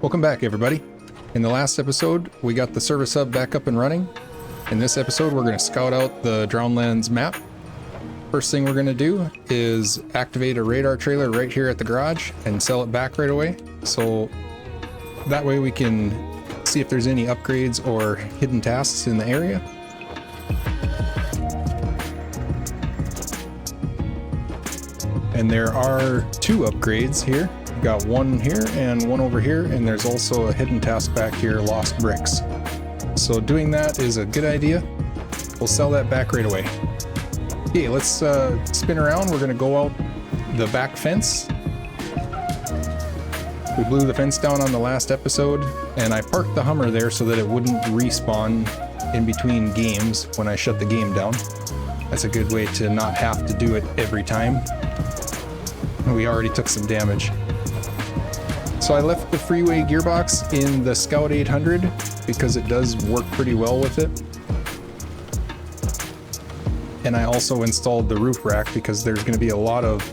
Welcome back, everybody. In the last episode, we got the service hub back up and running. In this episode, we're going to scout out the Drownlands map. First thing we're going to do is activate a radar trailer right here at the garage and sell it back right away. So that way we can see if there's any upgrades or hidden tasks in the area. And there are two upgrades here. We've got one here and one over here, and there's also a hidden task back here, lost bricks. So doing that is a good idea. We'll sell that back right away. Okay, let's spin around. We're gonna go out the back fence. We blew the fence down on the last episode, and I parked the Hummer there so that it wouldn't respawn in between games when I shut the game down. That's a good way to not have to do it every time. We already took some damage. So I left the freeway gearbox in the Scout 800 because it does work pretty well with it. And I also installed the roof rack because there's going to be a lot of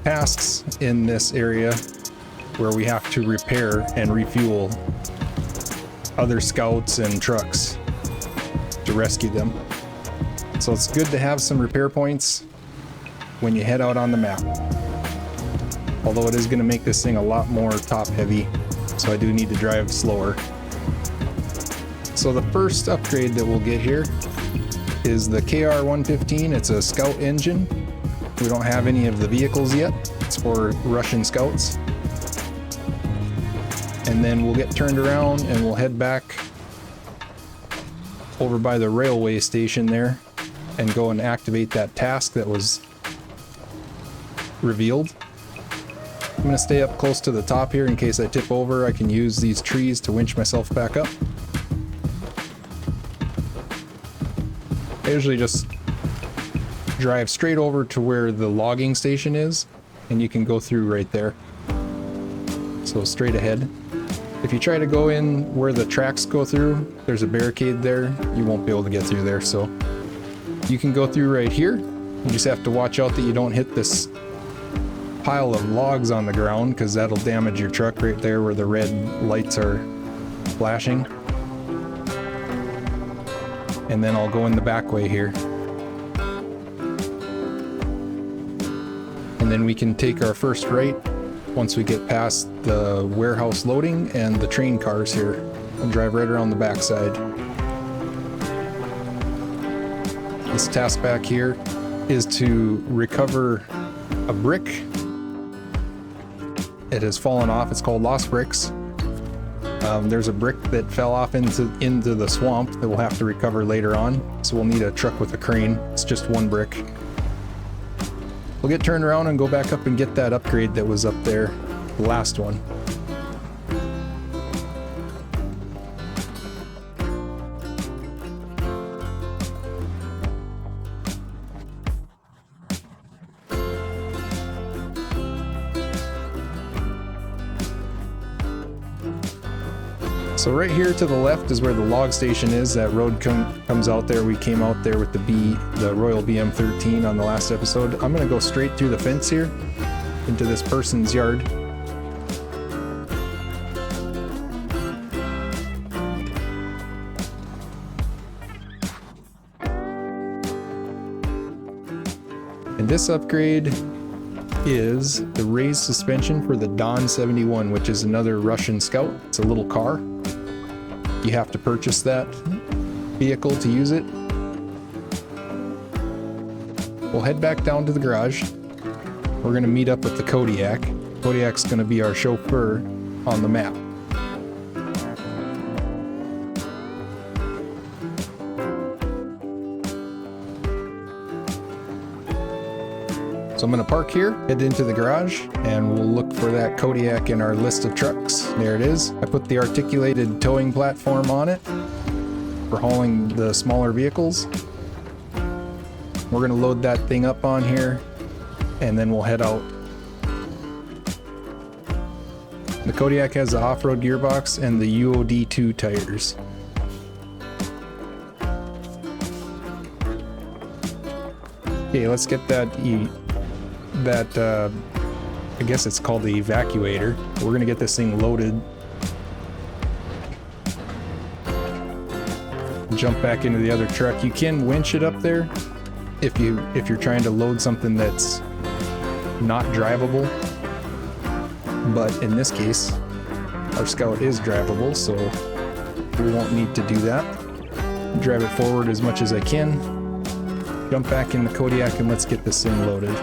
tasks in this area where we have to repair and refuel other scouts and trucks to rescue them. So it's good to have some repair points when you head out on the map. Although it is going to make this thing a lot more top heavy, so I do need to drive slower. So the first upgrade that we'll get here is the KR-115. It's a scout engine. We don't have any of the vehicles yet. It's for Russian scouts. And then we'll get turned around and we'll head back over by the railway station there and go and activate that task that was revealed. I'm going to stay up close to the top here in case I tip over. I can use these trees to winch myself back up. I usually just drive straight over to where the logging station is, and you can go through right there. So straight ahead. If you try to go in where the tracks go through, there's a barricade there. You won't be able to get through there, so you can go through right here. You just have to watch out that you don't hit this pile of logs on the ground, because that'll damage your truck right there where the red lights are flashing. And then I'll go in the back way here. And then we can take our first right once we get past the warehouse loading and the train cars here, and drive right around the backside. This task back here is to recover a brick. It has fallen off. It's called lost bricks. There's a brick that fell off into the swamp that we'll have to recover later on. So we'll need a truck with a crane. It's just one brick. We'll get turned around and go back up and get that upgrade that was up there, the last one. So right here to the left is where the log station is. That road comes out there. We came out there with the Royal BM13 on the last episode. I'm gonna go straight through the fence here into this person's yard. And this upgrade is the raised suspension for the Don 71, which is another Russian scout. It's a little car. You have to purchase that vehicle to use it. We'll head back down to the garage. We're going to meet up with the Kodiak. Kodiak's going to be our chauffeur on the map. So I'm going to park here, head into the garage, and we'll look for that Kodiak in our list of trucks. There it is. I put the articulated towing platform on it for hauling the smaller vehicles. We're going to load that thing up on here, and then we'll head out. The Kodiak has the off-road gearbox and the UOD2 tires. Okay, let's get that I guess it's called the evacuator. We're gonna get this thing loaded jump back into the other truck. You can winch it up there if you're trying to load something that's not drivable, but in this case our Scout is drivable, so we won't need to do that. Drive it forward as much as I can, jump back in the Kodiak, and let's get this thing loaded.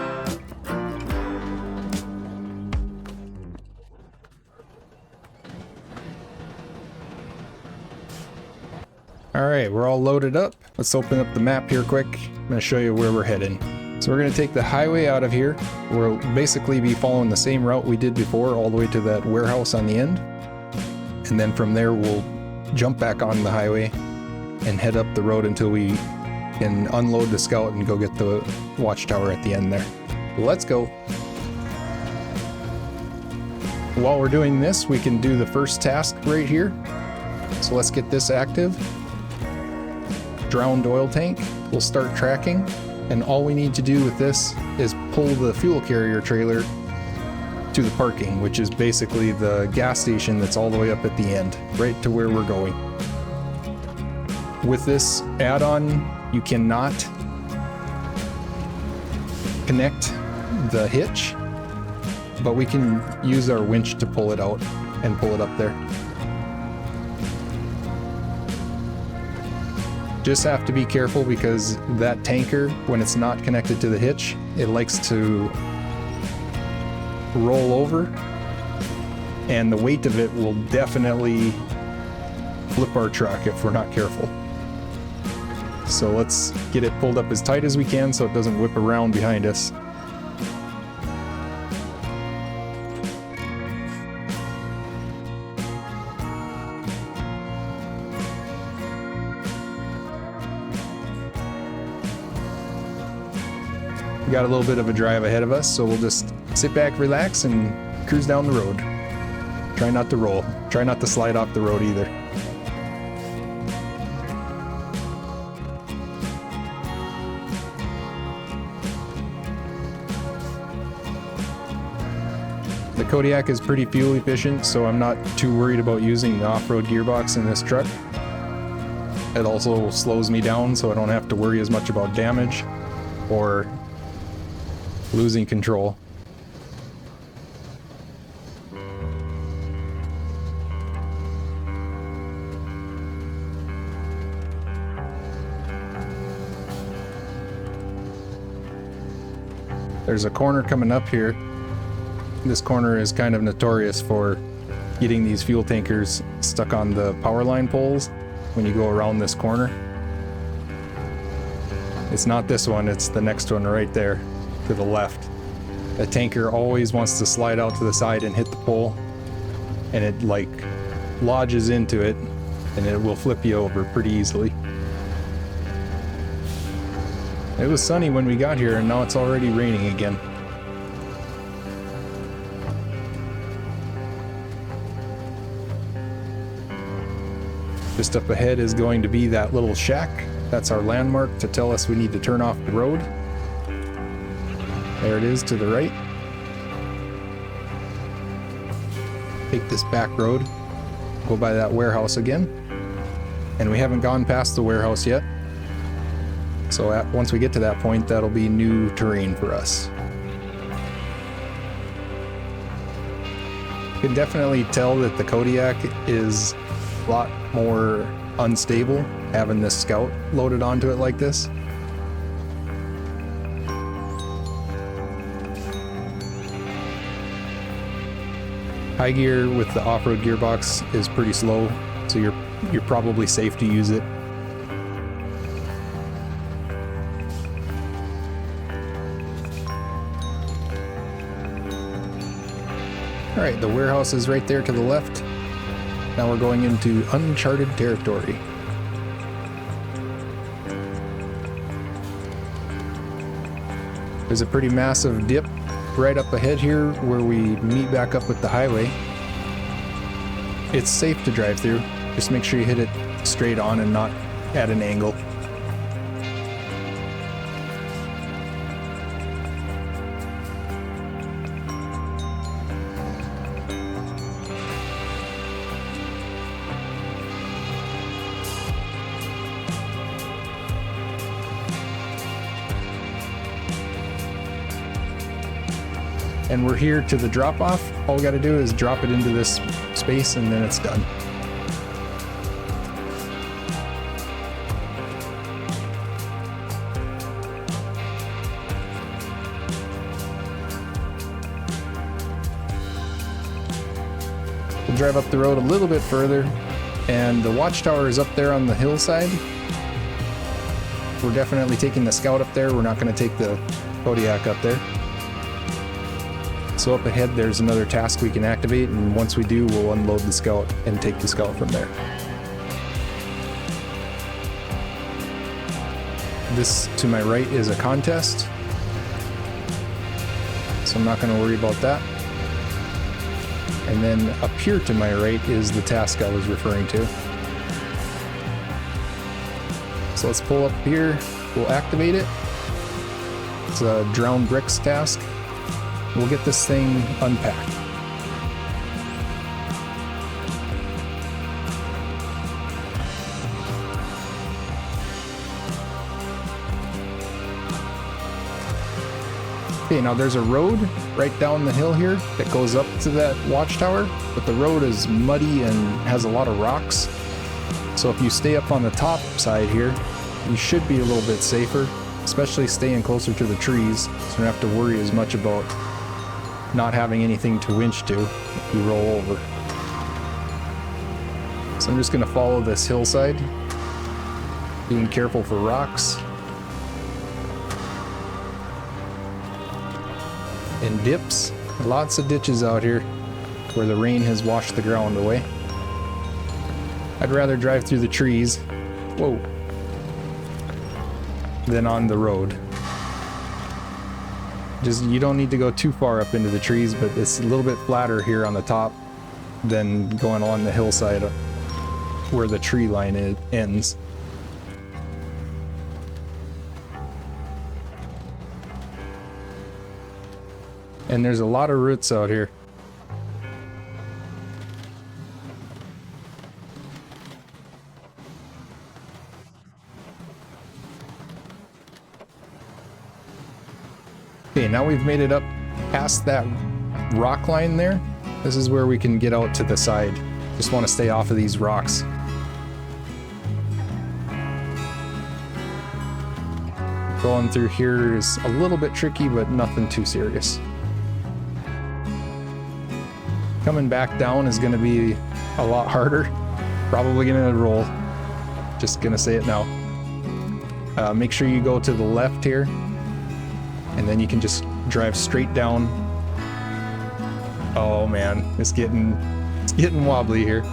Alright, we're all loaded up. Let's open up the map here quick. I'm going to show you where we're heading. So we're going to take the highway out of here. We'll basically be following the same route we did before, all the way to that warehouse on the end. And then from there we'll jump back on the highway and head up the road until we can unload the Scout and go get the watchtower at the end there. Let's go. While we're doing this, we can do the first task right here. So let's get this active. Drowned oil tank. We'll start tracking, and all we need to do with this is pull the fuel carrier trailer to the parking, which is basically the gas station that's all the way up at the end, right to where we're going. With this add-on, you cannot connect the hitch, but we can use our winch to pull it out and pull it up there. Just have to be careful because that tanker, when it's not connected to the hitch, it likes to roll over, and the weight of it will definitely flip our truck if we're not careful. So let's get it pulled up as tight as we can so it doesn't whip around behind us. We got a little bit of a drive ahead of us, so we'll just sit back, relax, and cruise down the road. Try not to roll. Try not to slide off the road either. The Kodiak is pretty fuel efficient, so I'm not too worried about using the off-road gearbox in this truck. It also slows me down, so I don't have to worry as much about damage or losing control. There's a corner coming up here. This corner is kind of notorious for getting these fuel tankers stuck on the power line poles when you go around this corner. It's not this one, it's the next one right there to the left. The tanker always wants to slide out to the side and hit the pole, and it like lodges into it and it will flip you over pretty easily. It was sunny when we got here, and now it's already raining again. Just up ahead is going to be that little shack. That's our landmark to tell us we need to turn off the road. There it is to the right. Take this back road, go by that warehouse again. And we haven't gone past the warehouse yet. So once we get to that point, that'll be new terrain for us. You can definitely tell that the Kodiak is a lot more unstable having this Scout loaded onto it like this. High gear with the off-road gearbox is pretty slow, so you're probably safe to use it. Alright, the warehouse is right there to the left. Now we're going into uncharted territory. There's a pretty massive dip right up ahead here where we meet back up with the highway. It's safe to drive through. Just make sure you hit it straight on and not at an angle. and we're here to the drop off. All we got to do is drop it into this space and then it's done. We'll drive up the road a little bit further, and the watchtower is up there on the hillside. We're definitely taking the Scout up there. We're not going to take the Kodiak up there. So up ahead there's another task we can activate, and once we do, we'll unload the Scout and take the Scout from there. This to my right is a contest, so I'm not going to worry about that. And then up here to my right is the task I was referring to. So let's pull up here, we'll activate it. It's a drown bricks task. We'll get this thing unpacked. Okay, now there's a road right down the hill here that goes up to that watchtower, but the road is muddy and has a lot of rocks. So if you stay up on the top side here, you should be a little bit safer, especially staying closer to the trees, so you don't have to worry as much about not having anything to winch to if you roll over. So I'm just going to follow this hillside, being careful for rocks and dips. Lots of ditches out here where the rain has washed the ground away. I'd rather drive through the trees, whoa, than on the road. Just, you don't need to go too far up into the trees, but it's a little bit flatter here on the top than going along the hillside where the tree line ends. And there's a lot of roots out here. Okay, now we've made it up past that rock line there. This is where we can get out to the side. Just want to stay off of these rocks. Going through here is a little bit tricky, but nothing too serious. Coming back down is going to be a lot harder. Probably going to roll. Just going to say it now. Make sure you go to the left here, and then you can just drive straight down. Oh man, it's getting wobbly here.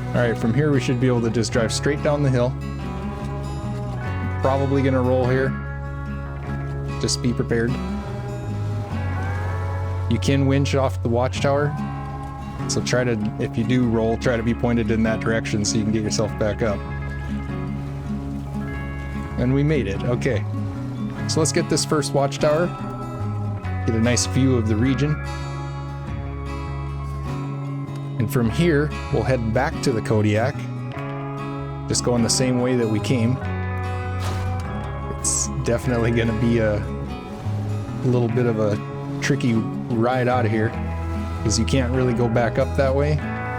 Alright, from here we should be able to just drive straight down the hill. Probably gonna roll here. Just be prepared. You can winch off the watchtower, so try to, if you do roll, try to be pointed in that direction so you can get yourself back up. And we made it, okay. So let's get this first watchtower, get a nice view of the region. And from here, we'll head back to the Kodiak, just going the same way that we came. It's definitely going to be a little bit of a tricky ride out of here, because you can't really go back up that way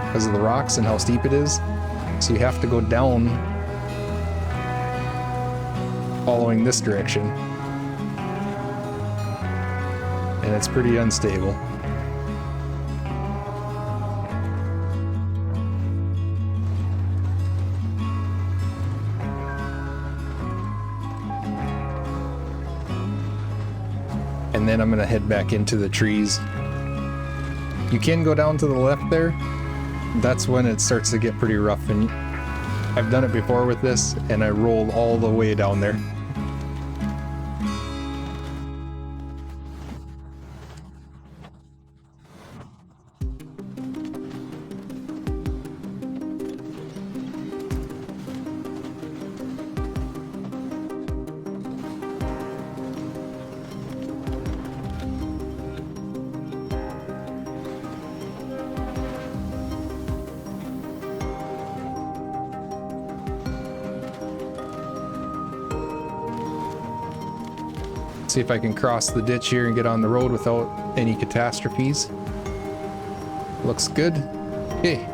because of the rocks and how steep it is. So you have to go down following this direction. And it's pretty unstable. And then I'm gonna head back into the trees. You can go down to the left there. That's when it starts to get pretty rough, and I've done it before with this, and I rolled all the way down there. See if I can cross the ditch here and get on the road without any catastrophes. Looks good. Okay,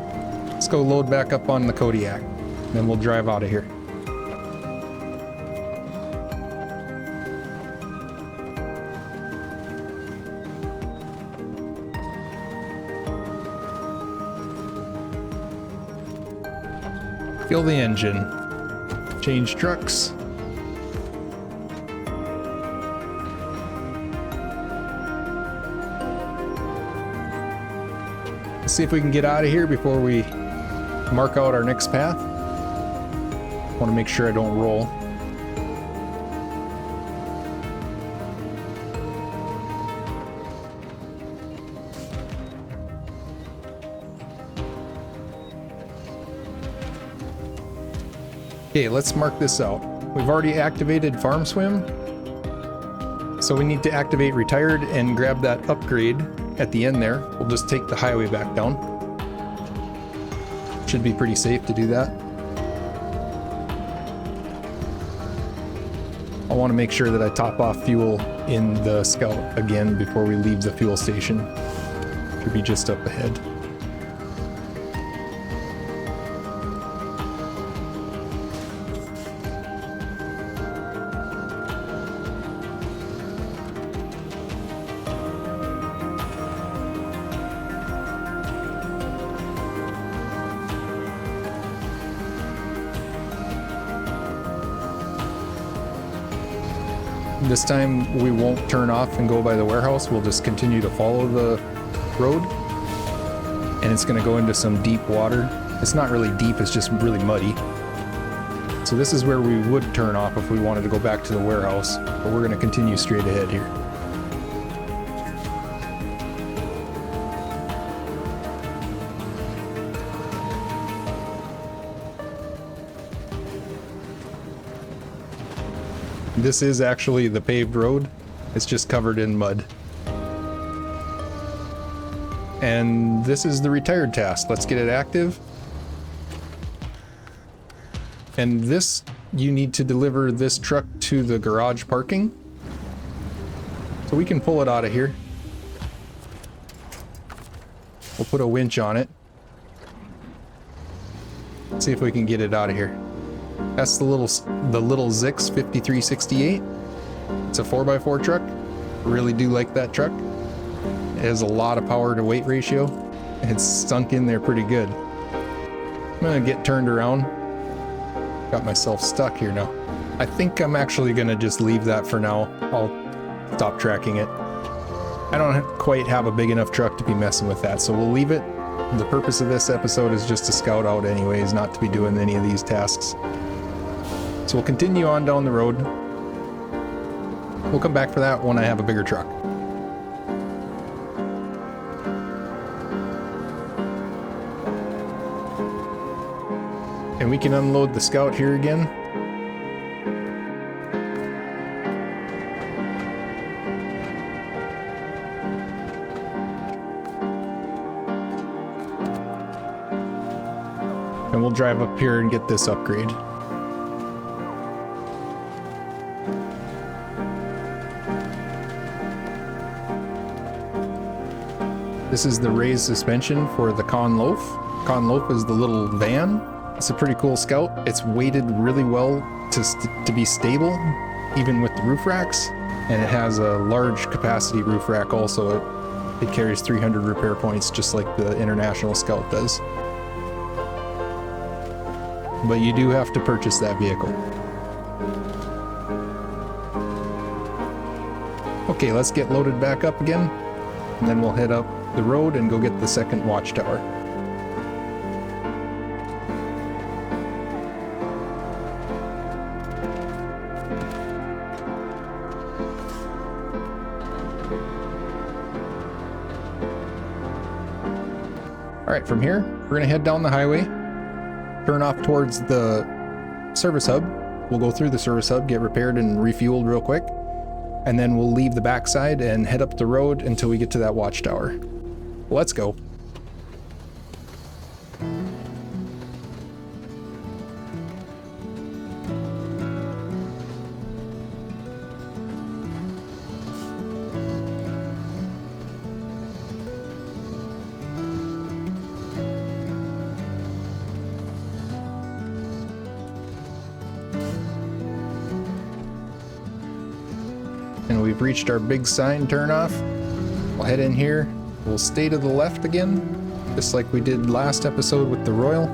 let's go load back up on the Kodiak. Then we'll drive out of here. Fill the engine. Change trucks. Let's see if we can get out of here before we mark out our next path. Want to make sure I don't roll. Okay, let's mark this out. We've already activated Farm Swim, so we need to activate Retired and grab that upgrade at the end there. We'll just take the highway back down. Should be pretty safe to do that. I want to make sure that I top off fuel in the Scout again before we leave the fuel station. Should be just up ahead. This time we won't turn off and go by the warehouse. We'll just continue to follow the road, and it's going to go into some deep water. It's not really deep, it's just really muddy. So this is where we would turn off if we wanted to go back to the warehouse, but we're going to continue straight ahead here. This is actually the paved road. It's just covered in mud. And this is the Retired task. Let's get it active. And this, you need to deliver this truck to the garage parking. So we can pull it out of here. We'll put a winch on it. See if we can get it out of here. That's the little Zix 5368. It's a 4x4 truck. Really do like that truck. It has a lot of power to weight ratio. It's sunk in there pretty good. I'm gonna get turned around. Got myself stuck here now. I think I'm actually gonna just leave that for now. I'll stop tracking it. I don't quite have a big enough truck to be messing with that, so we'll leave it. The purpose of this episode is just to scout out anyways, not to be doing any of these tasks. So we'll continue on down the road. We'll come back for that when I have a bigger truck. And we can unload the Scout here again. And we'll drive up here and get this upgrade. This is the raised suspension for the Con Loaf. Con Loaf is the little van. It's a pretty cool Scout. It's weighted really well to be stable, even with the roof racks. And it has a large capacity roof rack also. It carries 300 repair points, just like the International Scout does. But you do have to purchase that vehicle. Okay, let's get loaded back up again, and then we'll head up the road and go get the second watchtower. Alright, from here, we're gonna head down the highway, turn off towards the service hub. We'll go through the service hub, get repaired and refueled real quick, and then we'll leave the backside and head up the road until we get to that watchtower. Let's go. and we've reached our big sign turnoff. We'll head in here. We'll stay to the left again, just like we did last episode with the Royal.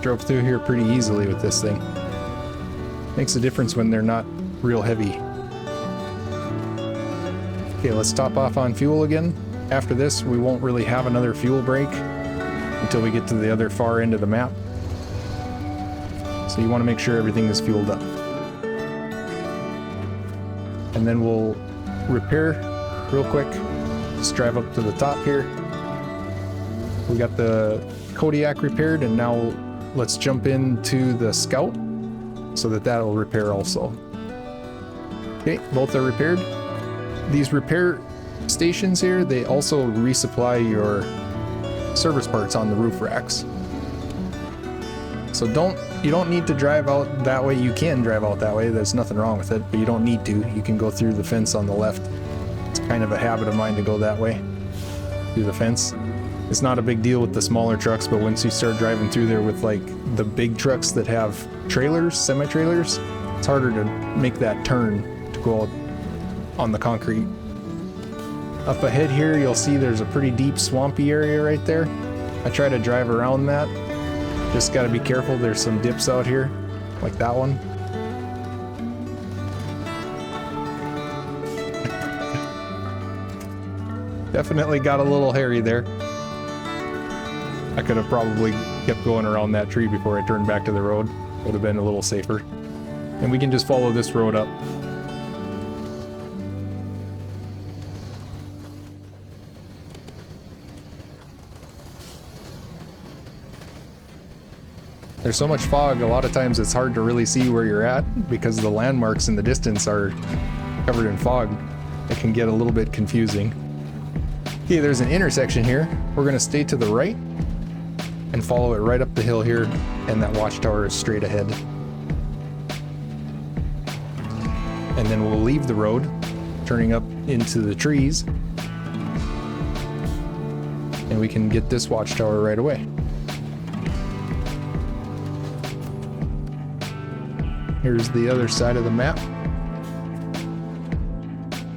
Drove through here pretty easily with this thing. Makes a difference when they're not real heavy. Okay, let's top off on fuel again. After this, we won't really have another fuel break until we get to the other far end of the map. So you want to make sure everything is fueled up. And then we'll repair real quick. Just drive up to the top here. We got the Kodiak repaired, and now let's jump into the Scout so that that'll repair also. Okay, both are repaired. These repair stations here, they also resupply your service parts on the roof racks. So you don't need to drive out that way. You can drive out that way, there's nothing wrong with it, but you don't need to. You can go through the fence on the left. It's kind of a habit of mine to go that way, through the fence. It's not a big deal with the smaller trucks, but once you start driving through there with like the big trucks that have trailers, semi-trailers, it's harder to make that turn to go out on the concrete. Up ahead here, you'll see there's a pretty deep swampy area right there. I try to drive around that. Just gotta be careful, there's some dips out here, like that one. Definitely got a little hairy there. I could have probably kept going around that tree before I turned back to the road. Would have been a little safer. And we can just follow this road up. There's so much fog, a lot of times it's hard to really see where you're at because the landmarks in the distance are covered in fog. It can get a little bit confusing. Okay, there's an intersection here. We're gonna stay to the right and follow it right up the hill here, and that watchtower is straight ahead. And then we'll leave the road, turning up into the trees, and we can get this watchtower right away. Here's the other side of the map.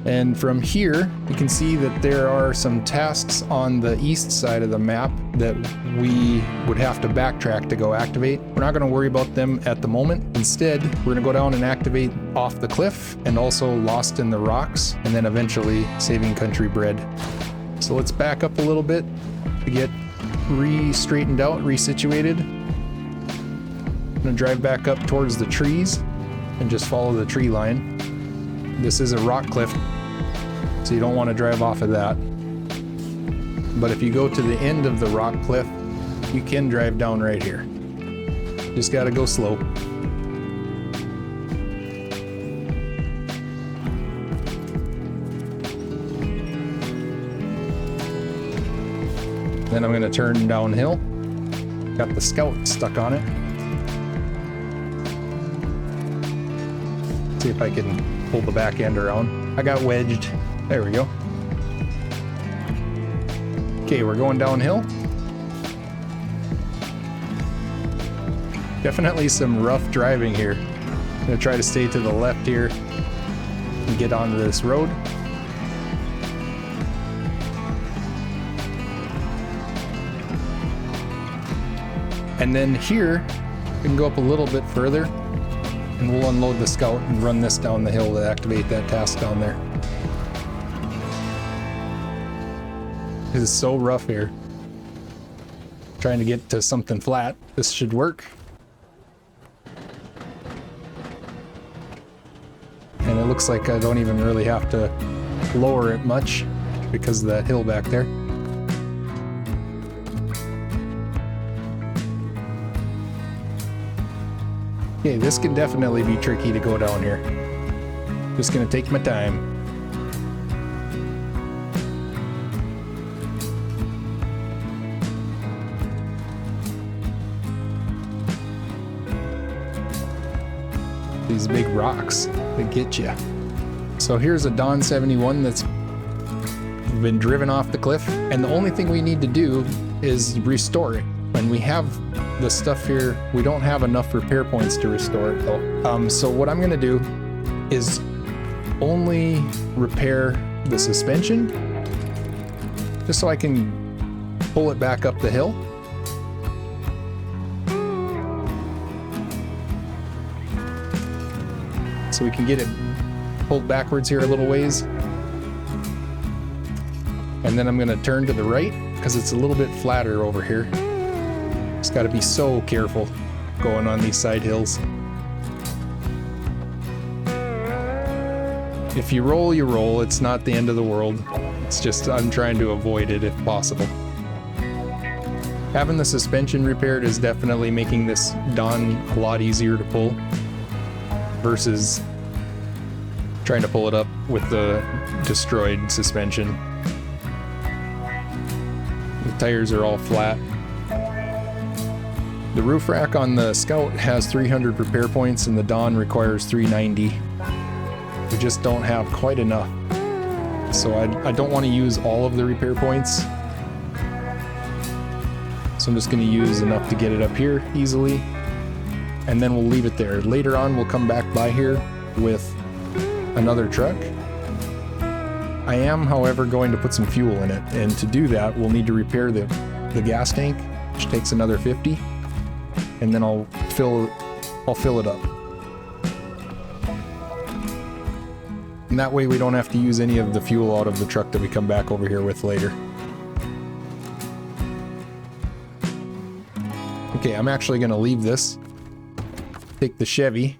And from here, you can see that there are some tasks on the east side of the map that we would have to backtrack to go activate. We're not gonna worry about them at the moment. Instead, we're gonna go down and activate Off the Cliff and also Lost in the Rocks, and then eventually Saving Country Bread. So let's back up a little bit to get re-straightened out, resituated. I'm gonna drive back up towards the trees and just follow the tree line. This is a rock cliff, so you don't want to drive off of that. But if you go to the end of the rock cliff, you can drive down right here. Just gotta go slow. Then I'm gonna turn downhill. Got the Scout stuck on it. See if I can pull the back end around. I got wedged. There we go. Okay, we're going downhill. Definitely some rough driving here. I'm gonna try to stay to the left here and get onto this road. And then here, we can go up a little bit further and we'll unload the Scout and run this down the hill to activate that task down there. This is so rough here. Trying to get to something flat. This should work. And it looks like I don't even really have to lower it much because of that hill back there. Okay, this can definitely be tricky to go down here. Just gonna take my time. these big rocks that get you. So here's a Dawn 71 that's been driven off the cliff, and the only thing we need to do is restore it. And we have the stuff here. We don't have enough repair points to restore it though. So what I'm gonna do is only repair the suspension, just so I can pull it back up the hill. So we can get it pulled backwards here a little ways. And then I'm gonna turn to the right because it's a little bit flatter over here. Just gotta be so careful going on these side hills. If you roll, you roll. It's not the end of the world. It's just I'm trying to avoid it if possible. Having the suspension repaired is definitely making this Dawn a lot easier to pull versus trying to pull it up with the destroyed suspension. The tires are all flat. The roof rack on the Scout has 300 repair points and the Dawn requires 390. We just don't have quite enough. So I don't want to use all of the repair points. So I'm just going to use enough to get it up here easily. And then we'll leave it there. Later on we'll come back by here with another truck. I am, however, going to put some fuel in it. And to do that, we'll need to repair the gas tank, which takes another 50. And then I'll fill it up. And that way we don't have to use any of the fuel out of the truck that we come back over here with later. Okay, I'm actually going to leave this. Take the Chevy.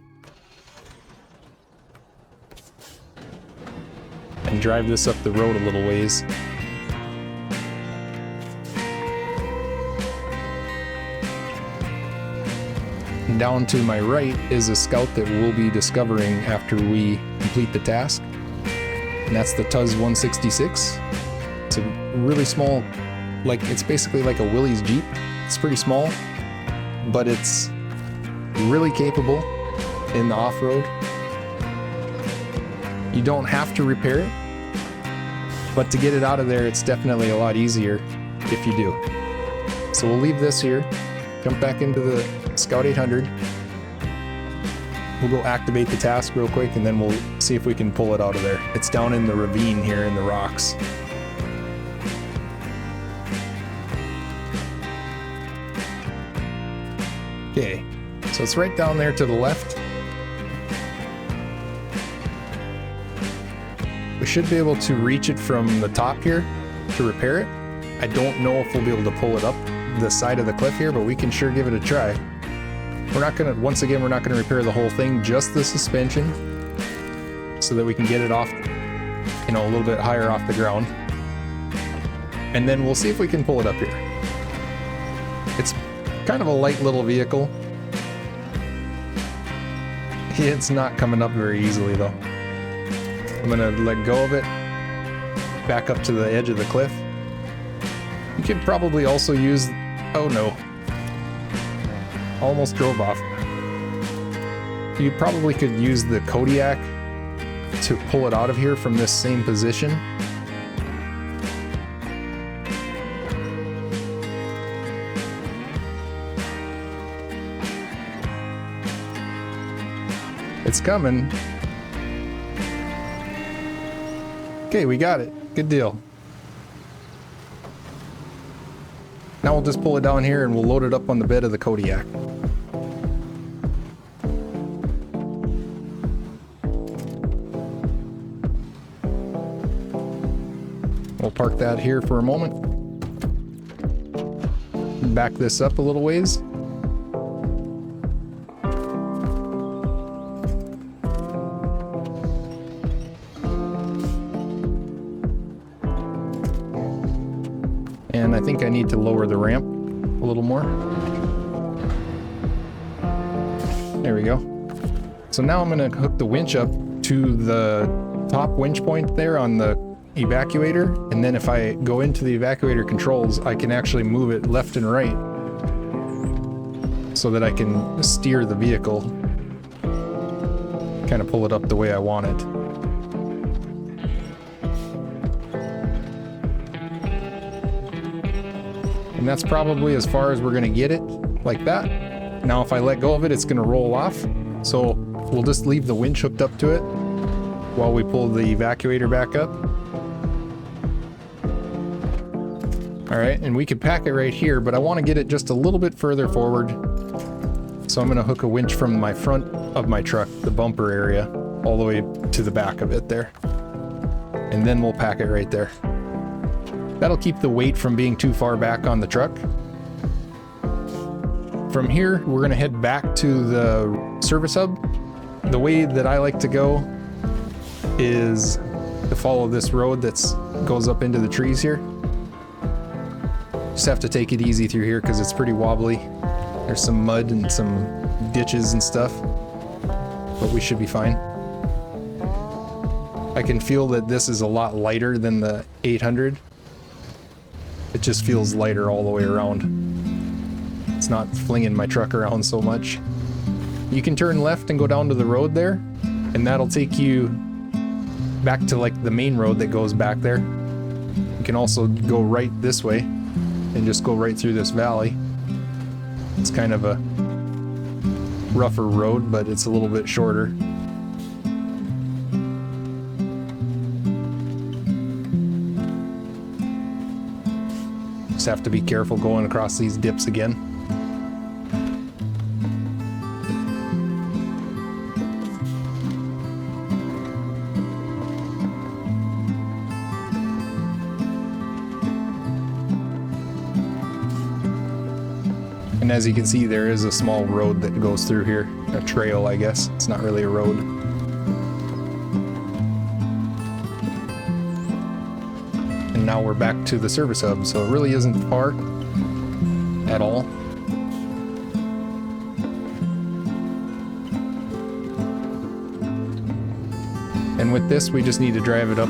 And drive this up the road a little ways. And down to my right is a Scout that we'll be discovering after we complete the task. And that's the Tuz 166. It's a really small, it's basically like a Willys Jeep. It's pretty small, but it's really capable in the off-road. You don't have to repair it, but to get it out of there, it's definitely a lot easier if you do. So we'll leave this here, jump back into the Scout 800. We'll go activate the task real quick and then we'll see if we can pull it out of there. It's down in the ravine here in the rocks. Okay, so it's right down there to the left. We should be able to reach it from the top here to repair it. I don't know if we'll be able to pull it up the side of the cliff here, but we can sure give it a try. We're not gonna, once again, we're not gonna repair the whole thing, just the suspension, so that we can get it off, a little bit higher off the ground. And then we'll see if we can pull it up here. It's kind of a light little vehicle. It's not coming up very easily though. I'm gonna let go of it, back up to the edge of the cliff. You could probably also use, oh no. Almost drove off. You probably could use the Kodiak to pull it out of here from this same position. It's coming. Okay, we got it. Good deal. Now we'll just pull it down here and we'll load it up on the bed of the Kodiak. We'll park that here for a moment. Back this up a little ways. And I think I need to lower the ramp a little more. There we go. So now I'm going to hook the winch up to the top winch point there on the evacuator, and then if I go into the evacuator controls, I can actually move it left and right so that I can steer the vehicle. kind of pull it up the way I want it. And that's probably as far as we're gonna get it, like that. Now if I let go of it, it's gonna roll off. So we'll just leave the winch hooked up to it while we pull the evacuator back up. All right, and we could pack it right here, but I wanna get it just a little bit further forward. So I'm gonna hook a winch from my front of my truck, the bumper area, all the way to the back of it there. And then we'll pack it right there. That'll keep the weight from being too far back on the truck. From here, we're gonna head back to the service hub. The way that I like to go is to follow this road that's goes up into the trees here. Just have to take it easy through here because it's pretty wobbly. There's some mud and some ditches and stuff, but we should be fine. I can feel that this is a lot lighter than the 800. It just feels lighter all the way around. It's not flinging my truck around so much. You can turn left and go down to the road there, and that'll take you back to like the main road that goes back there. You can also go right this way and just go right through this valley. It's kind of a rougher road, but it's a little bit shorter. Just have to be careful going across these dips again. And as you can see, there is a small road that goes through here. A trail, I guess. It's not really a road. And now we're back to the service hub, so it really isn't far at all. And with this, we just need to drive it up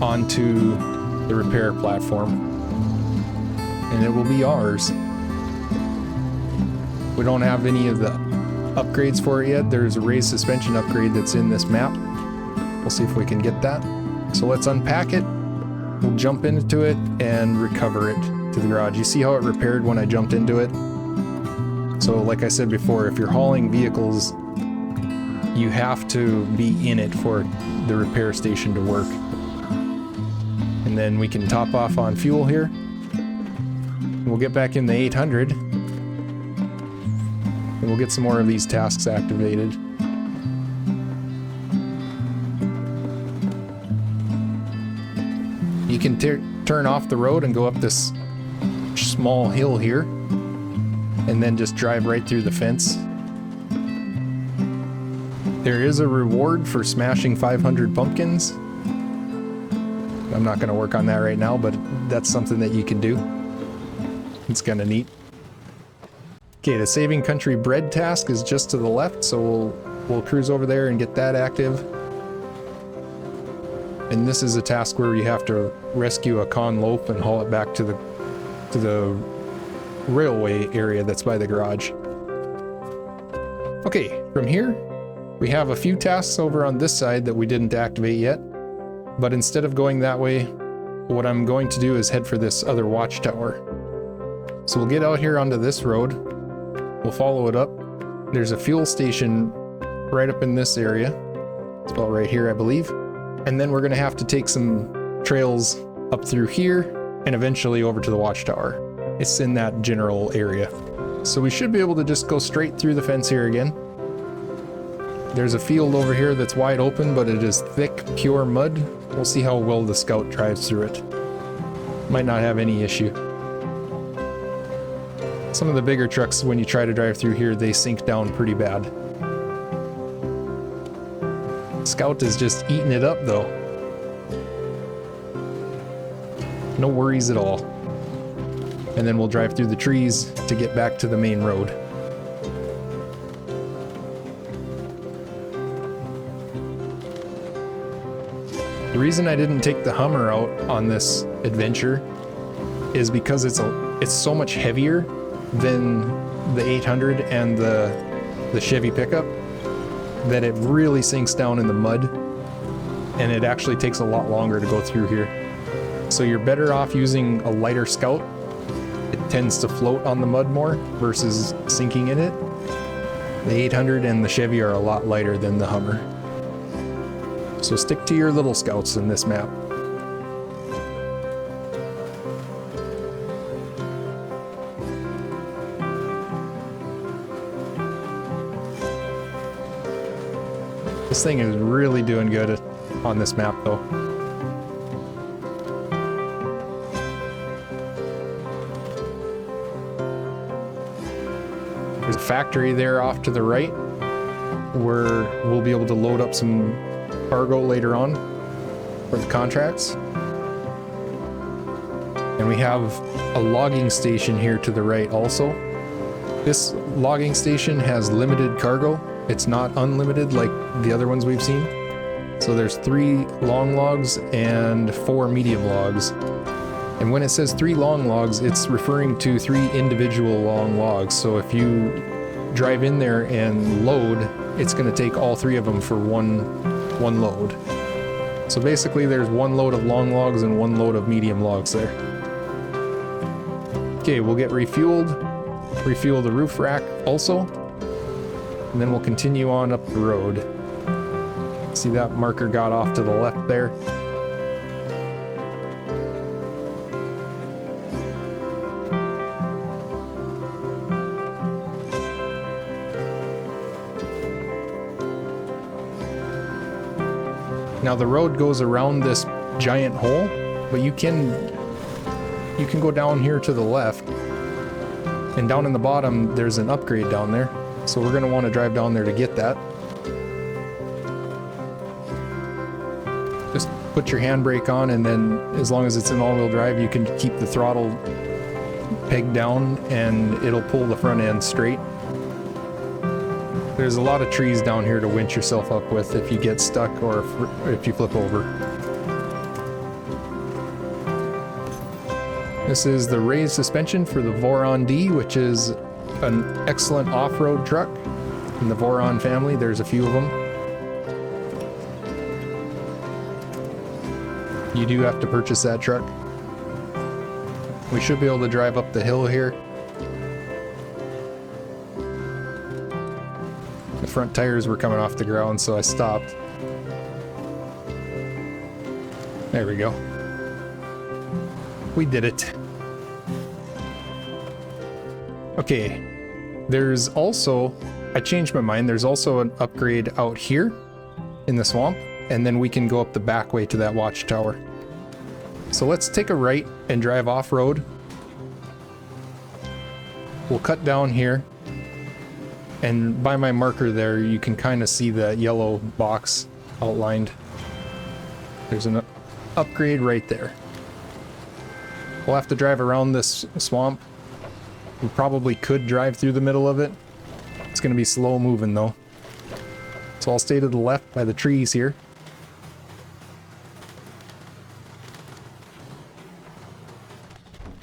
onto the repair platform, and it will be ours. We don't have any of the upgrades for it yet. There's a raised suspension upgrade that's in this map. We'll see if we can get that. So let's unpack it. We'll jump into it and recover it to the garage. You see how it repaired when I jumped into it? So like I said before, if you're hauling vehicles, you have to be in it for the repair station to work. And then we can top off on fuel here. We'll get back in the 800. And we'll get some more of these tasks activated. You can turn off the road and go up this small hill here, and then just drive right through the fence. There is a reward for smashing 500 pumpkins. I'm not going to work on that right now, but that's something that you can do. It's kind of neat. Okay, the Saving Country Bread task is just to the left, so we'll cruise over there and get that active. And this is a task where you have to rescue a con loaf and haul it back to the railway area that's by the garage. Okay, from here, we have a few tasks over on this side that we didn't activate yet. But instead of going that way, what I'm going to do is head for this other watchtower. So we'll get out here onto this road. We'll follow it up. There's a fuel station right up in this area. It's about right here, I believe. And then we're gonna have to take some trails up through here and eventually over to the watchtower. It's in that general area. So we should be able to just go straight through the fence here again. There's a field over here that's wide open, but it is thick, pure mud. We'll see how well the Scout drives through it. Might not have any issue. Some of the bigger trucks, when you try to drive through here, they sink down pretty bad. Scout is just eating it up though. No worries at all. And then we'll drive through the trees to get back to the main road. The reason I didn't take the Hummer out on this adventure is because it's so much heavier than the 800 and the Chevy pickup that it really sinks down in the mud, and it actually takes a lot longer to go through here. So you're better off using a lighter Scout. It tends to float on the mud more versus sinking in it. The 800 and the Chevy are a lot lighter than the Hummer. So stick to your little Scouts in this map. This thing is really doing good on this map though. There's a factory there off to the right where we'll be able to load up some cargo later on for the contracts. And we have a logging station here to the right also. This logging station has limited cargo. It's not unlimited like the other ones we've seen. So there's 3 long logs and 4 medium logs. And when it says 3 long logs, it's referring to 3 individual long logs. So if you drive in there and load, it's going to take all 3 of them for one load. So basically there's 1 load of long logs and 1 load of medium logs there. Okay, we'll get refueled, refuel the roof rack also, and then we'll continue on up the road. See that marker got off to the left there? Now the road goes around this giant hole, but you can go down here to the left, and down in the bottom there's an upgrade down there. So we're going to want to drive down there to get that. Just put your handbrake on, and then as long as it's in all-wheel drive, you can keep the throttle pegged down and it'll pull the front end straight. There's a lot of trees down here to winch yourself up with if you get stuck or if you flip over. This is the raised suspension for the Voron D, which is an excellent off-road truck. In the Voron family, there's a few of them. You do have to purchase that truck. We should be able to drive up the hill here. The front tires were coming off the ground, so I stopped. There we go. We did it. Okay, there's also, I changed my mind, there's also an upgrade out here in the swamp, and then we can go up the back way to that watchtower. So let's take a right and drive off-road. We'll cut down here, and by my marker there, you can kind of see the yellow box outlined. There's an upgrade right there. We'll have to drive around this swamp. We probably could drive through the middle of it. It's going to be slow moving though. So I'll stay to the left by the trees here.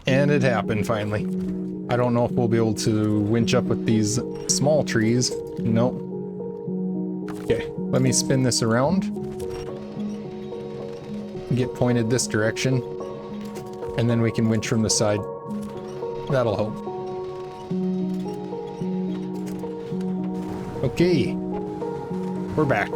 And it happened finally. I don't know if we'll be able to winch up with these small trees. Nope. Okay, let me spin this around. Get pointed this direction. And then we can winch from the side. That'll help. Okay, we're back.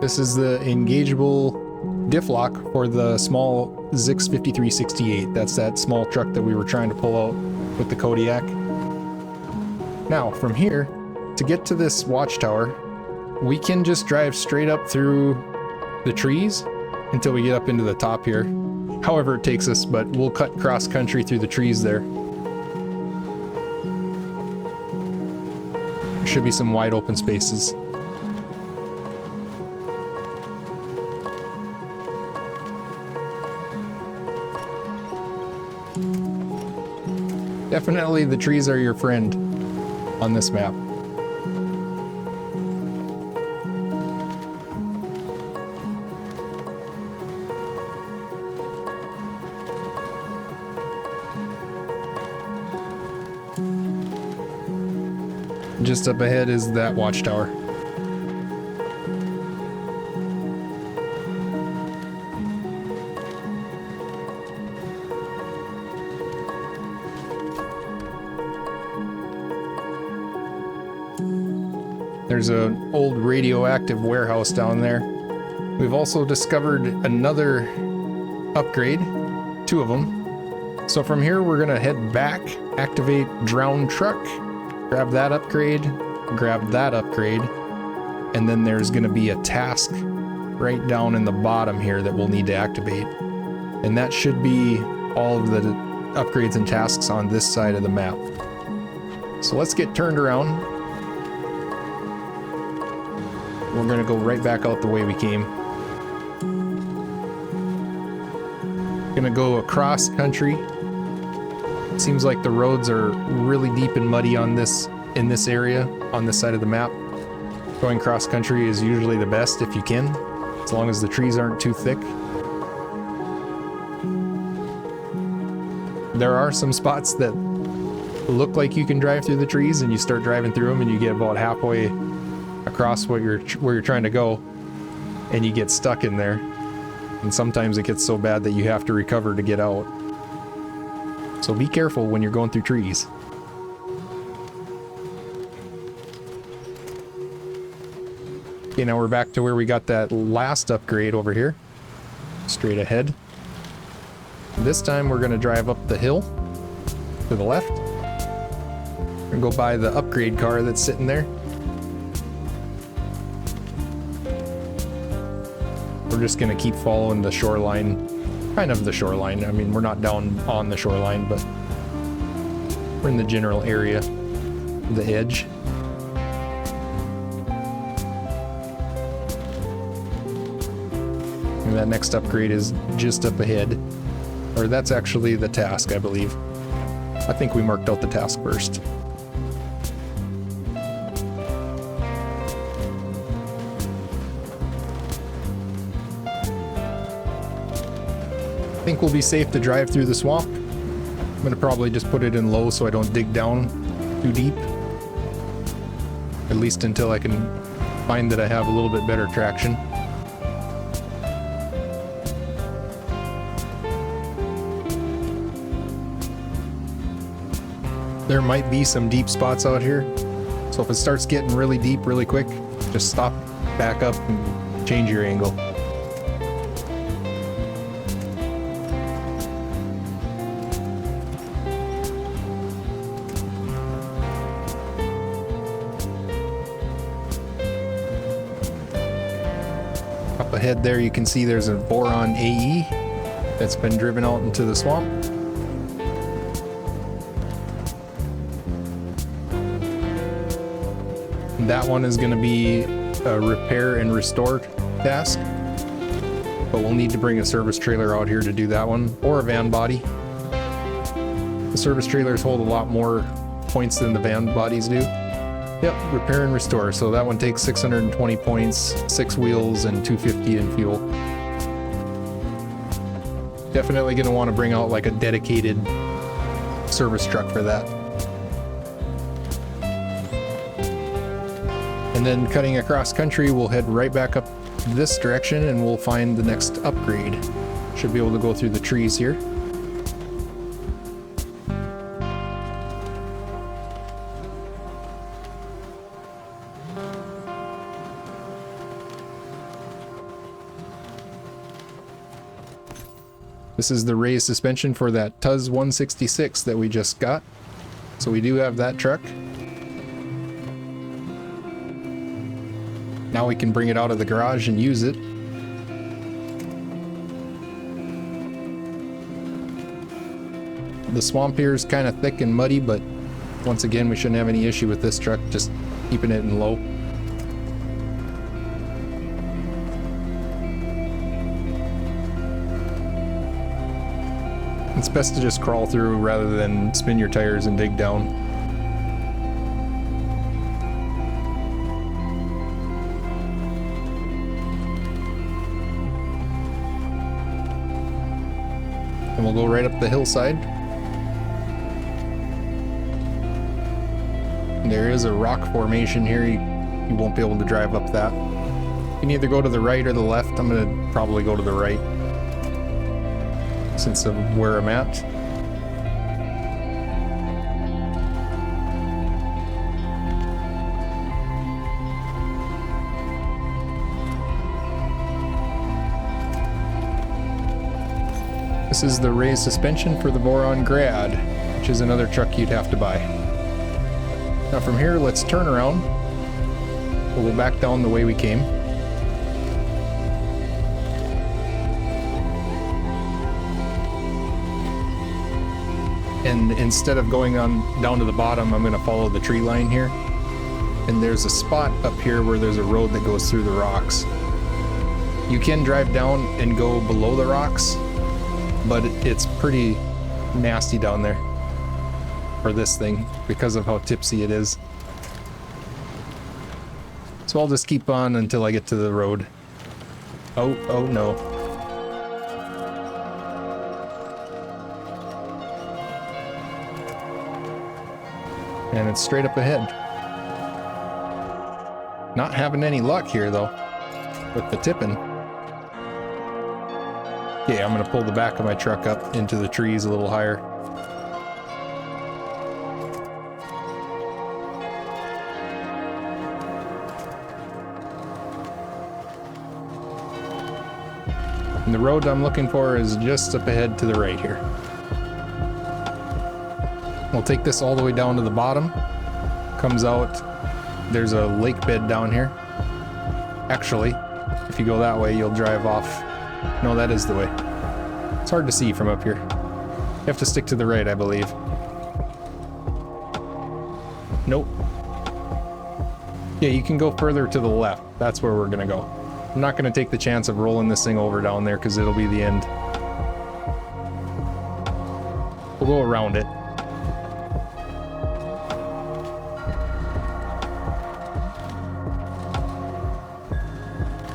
This is the engageable diff lock for the small Zix 5368. That's that small truck that we were trying to pull out with the Kodiak. Now, from here, to get to this watchtower, we can just drive straight up through the trees until we get up into the top here. However it takes us, but we'll cut cross country through the trees there. There should be some wide open spaces. Definitely the trees are your friend on this map. Just up ahead is that watchtower. There's an old radioactive warehouse down there. We've also discovered another upgrade, 2 of them. So from here, we're gonna head back, activate drowned truck, grab that upgrade, and then there's gonna be a task right down in the bottom here that we'll need to activate. And that should be all of the upgrades and tasks on this side of the map. So let's get turned around. We're gonna go right back out the way we came. Gonna go across country. Seems like the roads are really deep and muddy on this, in this area, on this side of the map. Going cross country is usually the best if you can, as long as the trees aren't too thick. There are some spots that look like you can drive through the trees, and you start driving through them and you get about halfway across where you're trying to go, and you get stuck in there. And sometimes it gets so bad that you have to recover to get out. So be careful when you're going through trees. Okay, now we're back to where we got that last upgrade over here. Straight ahead. This time we're gonna drive up the hill to the left. We're gonna go by the upgrade car that's sitting there. We're just gonna keep following the shoreline, kind of the shoreline. I mean, we're not down on the shoreline, but we're in the general area, the edge. And that next upgrade is just up ahead. Or that's actually the task, I believe. I think we marked out the task first. I think we'll be safe to drive through the swamp. I'm gonna probably just put it in low so I don't dig down too deep. At least until I can find that I have a little bit better traction. There might be some deep spots out here, so if it starts getting really deep really quick, just stop, back up, and change your angle. Up ahead there you can see there's a boron AE that's been driven out into the swamp. That one is going to be a repair and restore task, but we'll need to bring a service trailer out here to do that one, or a van body. The service trailers hold a lot more points than the van bodies do. Yep, repair and restore. So that one takes 620 points, 6 wheels, and 250 in fuel. Definitely going to want to bring out like a dedicated service truck for that. And then cutting across country, we'll head right back up this direction and we'll find the next upgrade. Should be able to go through the trees here. This is the raised suspension for that Tuz 166 that we just got. So we do have that truck. Now we can bring it out of the garage and use it. The swamp here is kind of thick and muddy, but once again, we shouldn't have any issue with this truck, just keeping it in low. It's best to just crawl through rather than spin your tires and dig down. And we'll go right up the hillside. There is a rock formation here. You won't be able to drive up that. You can either go to the right or the left. I'm gonna probably go to the right since of where I'm at. This is the raised suspension for the Boron Grad, which is another truck you'd have to buy. Now from here, let's turn around. We'll go back down the way we came. And instead of going on down to the bottom, I'm gonna follow the tree line here. And there's a spot up here where there's a road that goes through the rocks. You can drive down and go below the rocks, but it's pretty nasty down there for this thing because of how tipsy it is. So I'll just keep on until I get to the road. Oh no. And it's straight up ahead. Not having any luck here though with the tipping. Okay, I'm gonna pull the back of my truck up into the trees a little higher. And the road I'm looking for is just up ahead to the right here. We'll take this all the way down to the bottom. Comes out, there's a lake bed down here. Actually, if you go that way, you'll drive off. No, that is the way. It's hard to see from up here. You have to stick to the right, I believe. Nope. Yeah, you can go further to the left. That's where we're gonna go. I'm not gonna take the chance of rolling this thing over down there because it'll be the end. We'll go around it.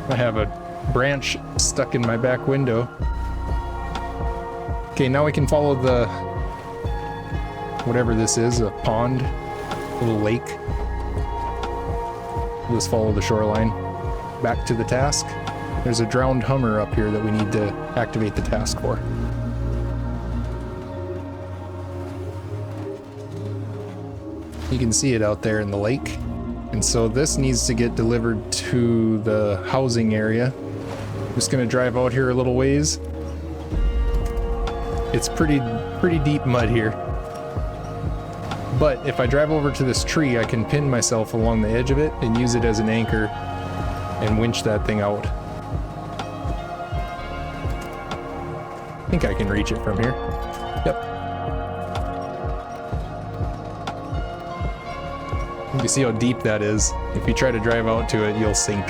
I have a branch stuck in my back window. Okay, now we can follow the whatever this is, a pond, a little lake. We'll just follow the shoreline back to the task. There's a drowned Hummer up here that we need to activate the task for. You can see it out there in the lake. And so this needs to get delivered to the housing area. I'm just gonna drive out here a little ways. It's pretty deep mud here. But if I drive over to this tree, I can pin myself along the edge of it and use it as an anchor and winch that thing out. I think I can reach it from here. Yep. You can see how deep that is. If you try to drive out to it, you'll sink.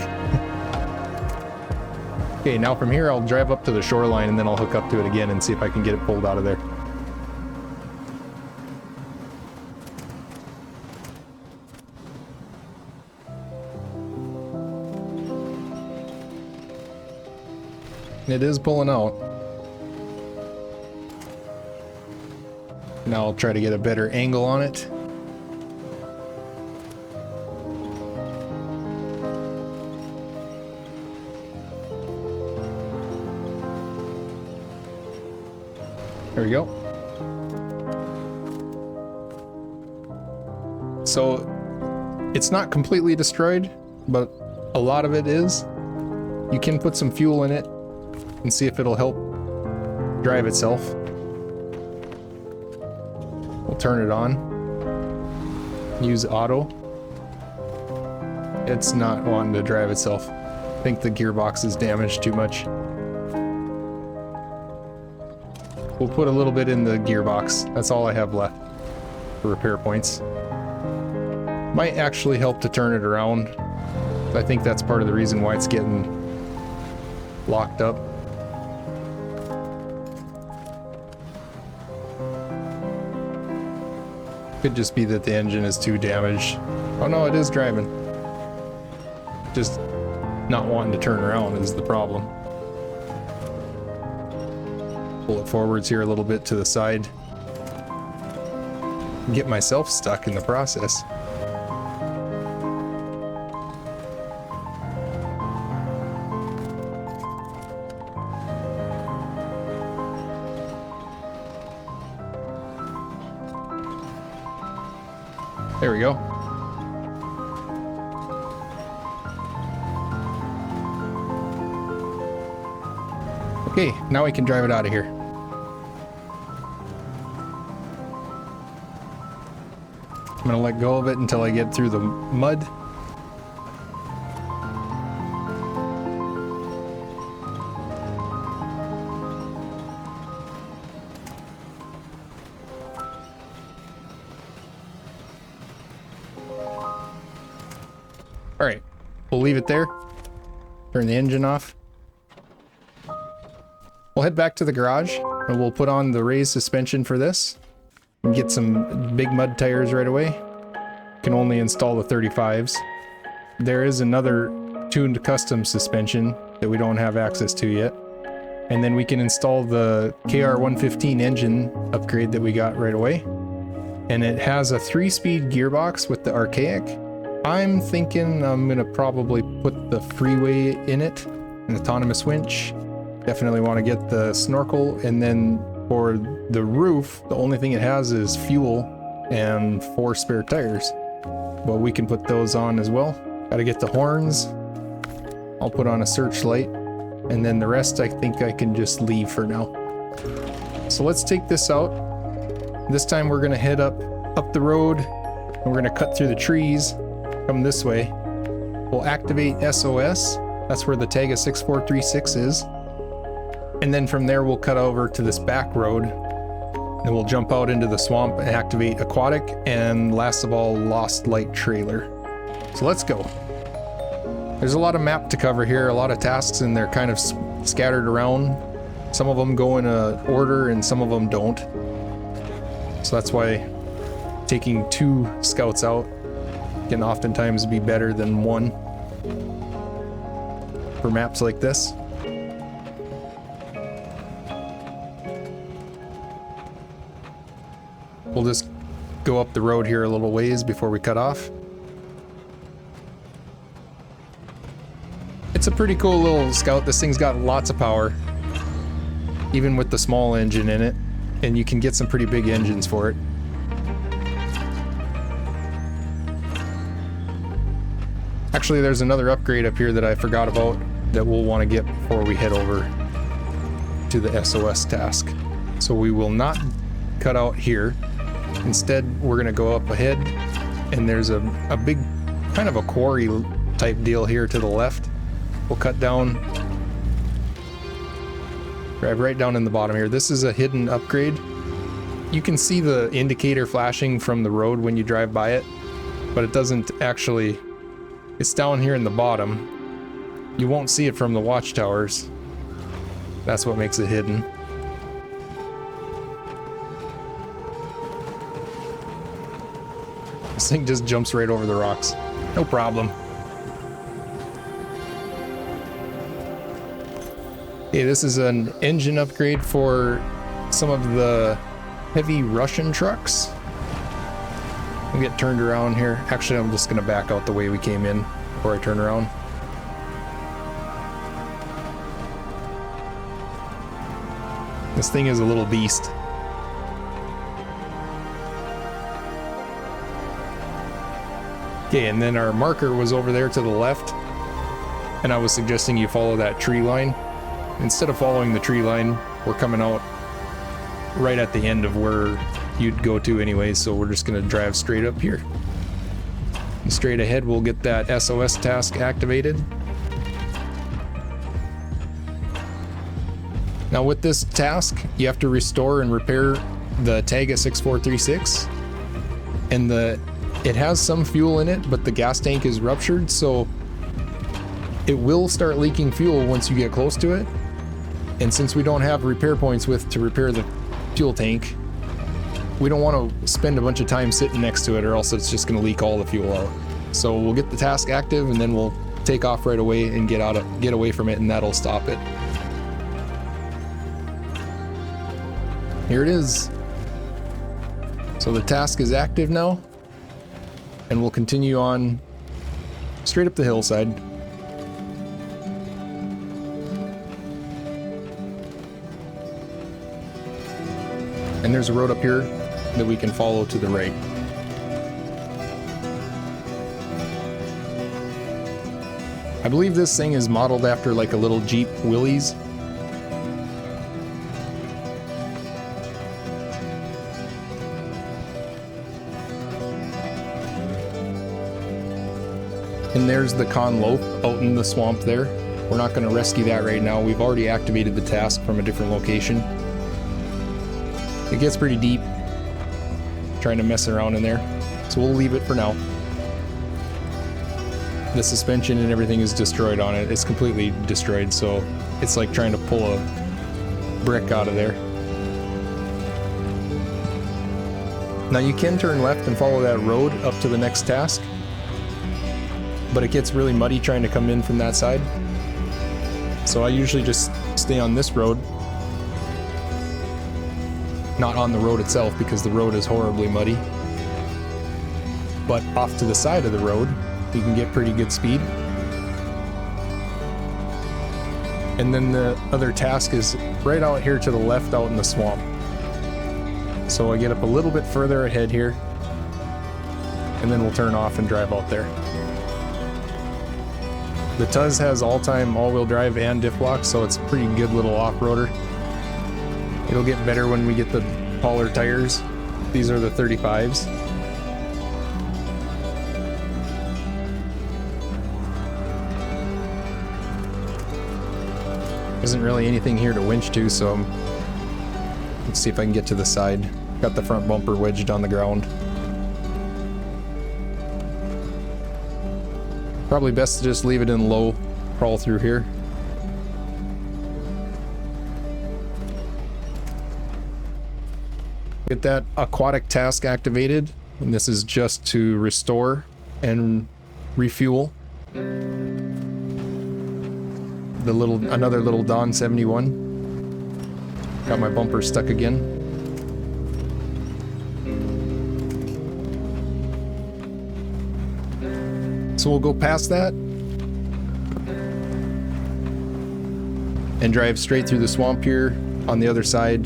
Okay, now from here I'll drive up to the shoreline and then I'll hook up to it again and see if I can get it pulled out of there. It is pulling out. Now I'll try to get a better angle on it. There we go. So it's not completely destroyed, but a lot of it is. You can put some fuel in it and see if it'll help drive itself. We'll turn it on. Use auto. It's not wanting to drive itself. I think the gearbox is damaged too much. We'll put a little bit in the gearbox. That's all I have left for repair points. Might actually help to turn it around. I think that's part of the reason why it's getting locked up. Could just be that the engine is too damaged. Oh no, it is driving. Just not wanting to turn around is the problem. Pull it forwards here a little bit to the side. Get myself stuck in the process. There we go. Okay, now we can drive it out of here. I'm gonna let go of it until I get through the mud. All right, we'll leave it there. Turn the engine off. We'll head back to the garage and we'll put on the raised suspension for this and get some big mud tires right away. Can only install the 35s. There is another tuned custom suspension that we don't have access to yet. And then we can install the KR115 engine upgrade that we got right away. And it has a 3-speed gearbox with the archaic. I'm thinking I'm gonna probably put the freeway in it, an autonomous winch. Definitely want to get the snorkel, and then for the roof, the only thing it has is fuel and 4 spare tires. But we can put those on as well. Gotta get the horns. I'll put on a searchlight, and then the rest I think I can just leave for now. So let's take this out. This time we're gonna head up the road, and we're gonna cut through the trees, come this way. We'll activate SOS. That's where the Tayga 6436 is. And then from there, we'll cut over to this back road and we'll jump out into the swamp and activate aquatic and last of all, lost light trailer. So let's go. There's a lot of map to cover here, a lot of tasks, and they're kind of scattered around. Some of them go in a order and some of them don't. So that's why taking 2 scouts out can oftentimes be better than 1 for maps like this. We'll just go up the road here a little ways before we cut off. It's a pretty cool little Scout. This thing's got lots of power, even with the small engine in it, and you can get some pretty big engines for it. Actually, there's another upgrade up here that I forgot about that we'll want to get before we head over to the SOS task. So we will not cut out here. Instead, we're going to go up ahead, and there's a big kind of a quarry type deal here to the left. We'll cut down, drive right down in the bottom here. This is a hidden upgrade. You can see the indicator flashing from the road when you drive by it, but it doesn't actually, it's down here in the bottom. You won't see it from the watchtowers. That's what makes it hidden. This thing just jumps right over the rocks. No problem. Okay, this is an engine upgrade for some of the heavy Russian trucks. We'll get turned around here. Actually, I'm just gonna back out the way we came in before I turn around. This thing is a little beast. Okay, and then our marker was over there to the left, and I was suggesting you follow that tree line. Instead of following the tree line, we're coming out right at the end of where you'd go to anyway, so we're just gonna drive straight up here. And straight ahead, we'll get that SOS task activated. Now with this task, you have to restore and repair the Tayga 6436, and it has some fuel in it, but the gas tank is ruptured, so it will start leaking fuel once you get close to it. And since we don't have repair points to repair the fuel tank, we don't want to spend a bunch of time sitting next to it, or else it's just going to leak all the fuel out. So we'll get the task active, and then we'll take off right away and get away from it, and that'll stop it. Here it is. So the task is active now, and we'll continue on straight up the hillside. And there's a road up here that we can follow to the right. I believe this thing is modeled after like a little Jeep Willys. And there's the conlope out in the swamp there. We're not going to rescue that right now. We've already activated the task from a different location. It gets pretty deep trying to mess around in there, so we'll leave it for now. The suspension and everything is destroyed on it. It's completely destroyed, so it's like trying to pull a brick out of there. Now you can turn left and follow that road up to the next task, but it gets really muddy trying to come in from that side. So I usually just stay on this road. Not on the road itself because the road is horribly muddy. But off to the side of the road, you can get pretty good speed. And then the other task is right out here to the left out in the swamp. So I get up a little bit further ahead here, and then we'll turn off and drive out there. The Tuz has all-time all-wheel drive and diff lock, so it's a pretty good little off-roader. It'll get better when we get the taller tires. These are the 35s. Isn't really anything here to winch to, so let's see if I can get to the side. Got the front bumper wedged on the ground. Probably best to just leave it in low, crawl through here. Get that aquatic task activated, and this is just to restore and refuel. Another little Dawn 71. Got my bumper stuck again. So we'll go past that and drive straight through the swamp here. On the other side,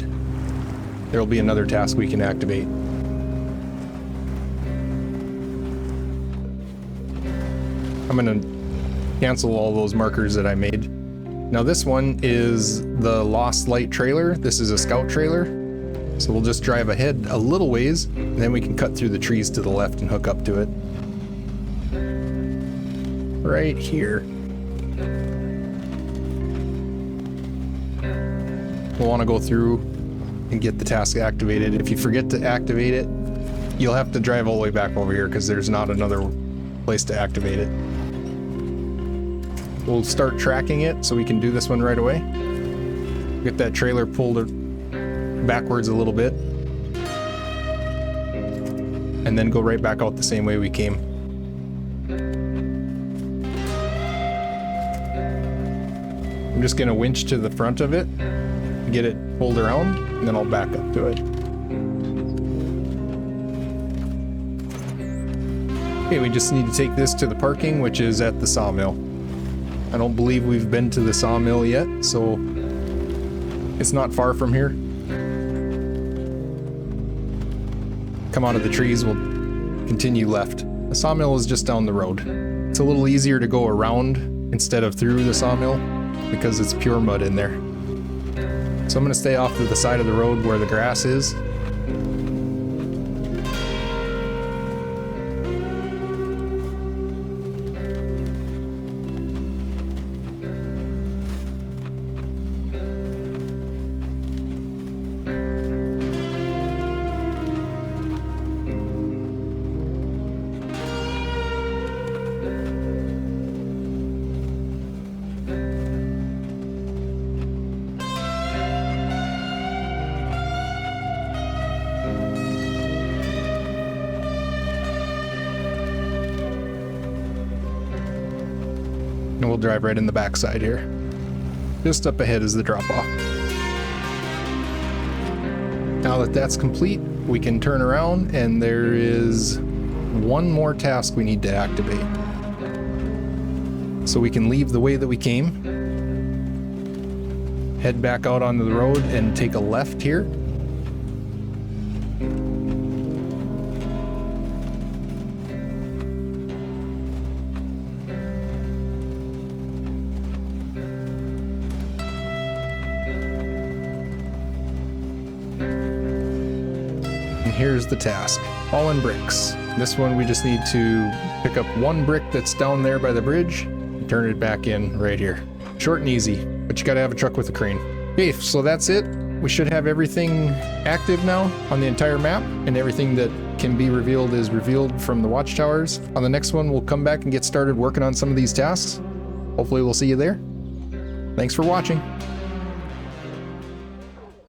there will be another task we can activate. I'm going to cancel all those markers that I made. Now this one is the Lost Light trailer. This is a scout trailer. So we'll just drive ahead a little ways, and then we can cut through the trees to the left and hook up to it. Right here. We'll want to go through and get the task activated. If you forget to activate it, you'll have to drive all the way back over here because there's not another place to activate it. We'll start tracking it so we can do this one right away. Get that trailer pulled backwards a little bit. And then go right back out the same way we came. I'm just going to winch to the front of it, get it pulled around, and then I'll back up to it. Okay, we just need to take this to the parking, which is at the sawmill. I don't believe we've been to the sawmill yet, so it's not far from here. Come out of the trees, we'll continue left. The sawmill is just down the road. It's a little easier to go around instead of through the sawmill, because it's pure mud in there. So I'm going to stay off to the side of the road where the grass is. And we'll drive right in the backside here. Just up ahead is the drop-off. Now that that's complete, we can turn around and there is one more task we need to activate. So we can leave the way that we came, head back out onto the road and take a left here. here's the task. All in bricks. This one we just need to pick up one brick that's down there by the bridge and turn it back in right here. Short and easy, but you gotta have a truck with a crane. Okay, so that's it. We should have everything active now on the entire map, and everything that can be revealed is revealed from the watchtowers. On the next one, we'll come back and get started working on some of these tasks. Hopefully we'll see you there. Thanks for watching.